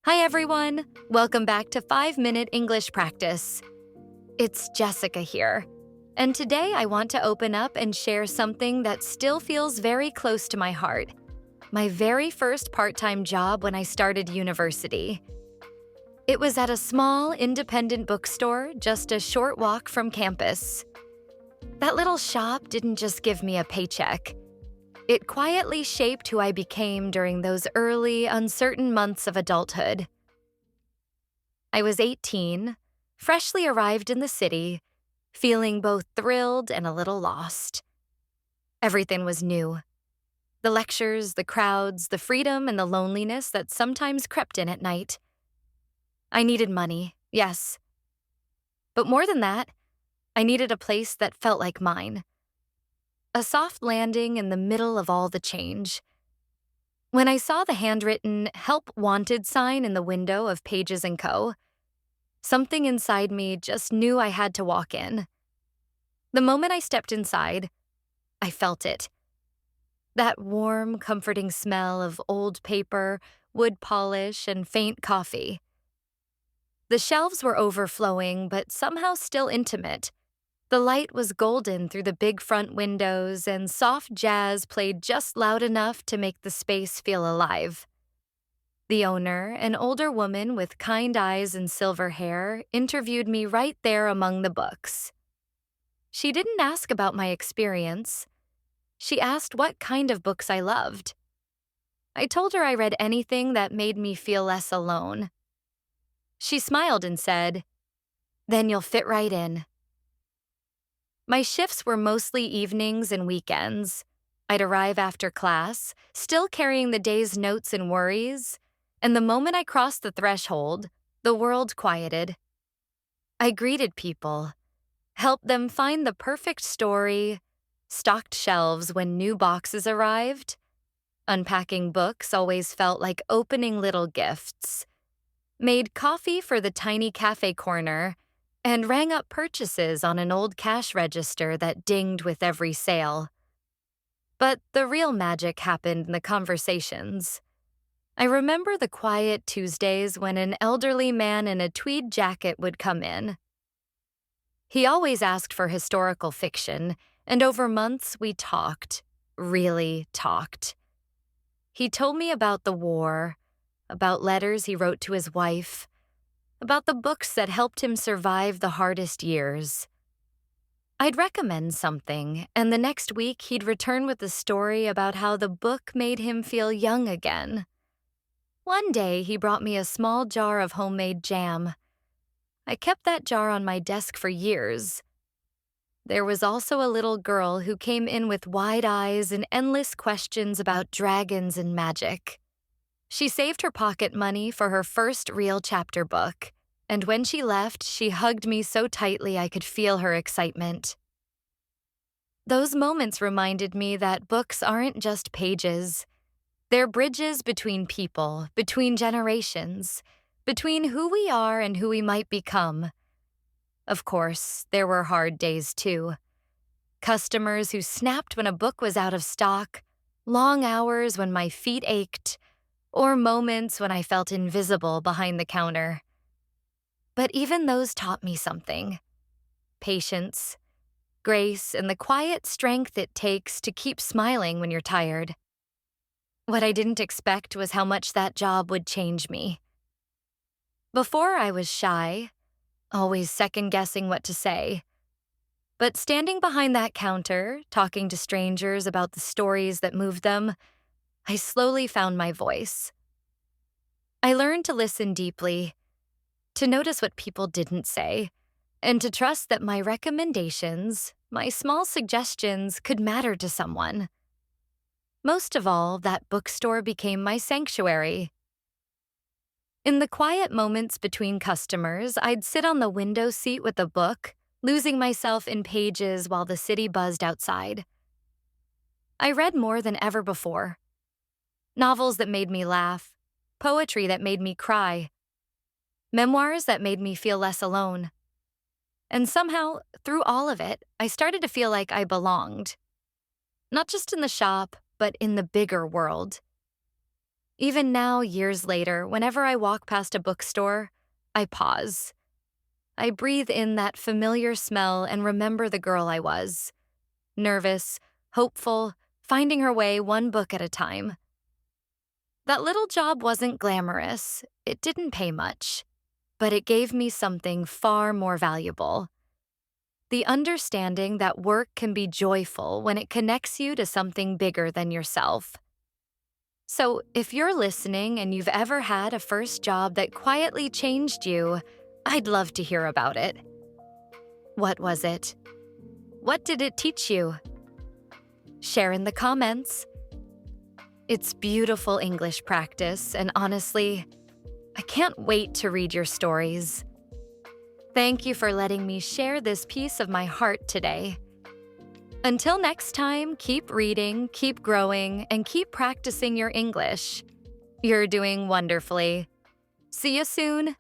Hi everyone! Welcome back to 5-Minute English Practice. It's Jessica here, and today I want to open up and share something that still feels very close to my heart. My very first part-time job when I started university. It was at a small, independent bookstore just a short walk from campus. That little shop didn't just give me a paycheck. It quietly shaped who I became during those early, uncertain months of adulthood. I was 18, freshly arrived in the city, feeling both thrilled and a little lost. Everything was new. The lectures, the crowds, the freedom, and the loneliness that sometimes crept in at night. I needed money, yes. But more than that, I needed a place that felt like mine. A soft landing in the middle of all the change. When I saw the handwritten "Help Wanted" sign in the window of Pages & Co., something inside me just knew I had to walk in. The moment I stepped inside, I felt it. That warm, comforting smell of old paper, wood polish, and faint coffee. The shelves were overflowing, but somehow still intimate. The light was golden through the big front windows, and soft jazz played just loud enough to make the space feel alive. The owner, an older woman with kind eyes and silver hair, interviewed me right there among the books. She didn't ask about my experience. She asked what kind of books I loved. I told her I read anything that made me feel less alone. She smiled and said, "Then you'll fit right in." My shifts were mostly evenings and weekends. I'd arrive after class, still carrying the day's notes and worries, and the moment I crossed the threshold, the world quieted. I greeted people, helped them find the perfect story, stocked shelves when new boxes arrived. Unpacking books always felt like opening little gifts. Made coffee for the tiny cafe corner, and rang up purchases on an old cash register that dinged with every sale. But the real magic happened in the conversations. I remember the quiet Tuesdays when an elderly man in a tweed jacket would come in. He always asked for historical fiction, and over months we talked, really talked. He told me about the war, about letters he wrote to his wife, about the books that helped him survive the hardest years. I'd recommend something, and the next week he'd return with a story about how the book made him feel young again. One day he brought me a small jar of homemade jam. I kept that jar on my desk for years. There was also a little girl who came in with wide eyes and endless questions about dragons and magic. She saved her pocket money for her first real chapter book, and when she left, she hugged me so tightly I could feel her excitement. Those moments reminded me that books aren't just pages. They're bridges between people, between generations, between who we are and who we might become. Of course, there were hard days too. Customers who snapped when a book was out of stock, long hours when my feet ached, or moments when I felt invisible behind the counter. But even those taught me something. Patience, grace, and the quiet strength it takes to keep smiling when you're tired. What I didn't expect was how much that job would change me. Before I was shy, always second-guessing what to say. But standing behind that counter, talking to strangers about the stories that moved them, I slowly found my voice. I learned to listen deeply, to notice what people didn't say, and to trust that my recommendations, my small suggestions, could matter to someone. Most of all, that bookstore became my sanctuary. In the quiet moments between customers, I'd sit on the window seat with a book, losing myself in pages while the city buzzed outside. I read more than ever before. Novels that made me laugh, poetry that made me cry, memoirs that made me feel less alone. And somehow, through all of it, I started to feel like I belonged. Not just in the shop, but in the bigger world. Even now, years later, whenever I walk past a bookstore, I pause. I breathe in that familiar smell and remember the girl I was. Nervous, hopeful, finding her way one book at a time. That little job wasn't glamorous. It didn't pay much. But it gave me something far more valuable. The understanding that work can be joyful when it connects you to something bigger than yourself. So, if you're listening and you've ever had a first job that quietly changed you, I'd love to hear about it. What was it? What did it teach you? Share in the comments. It's beautiful English practice, and honestly, I can't wait to read your stories. Thank you for letting me share this piece of my heart today. Until next time, keep reading, keep growing, and keep practicing your English. You're doing wonderfully. See you soon.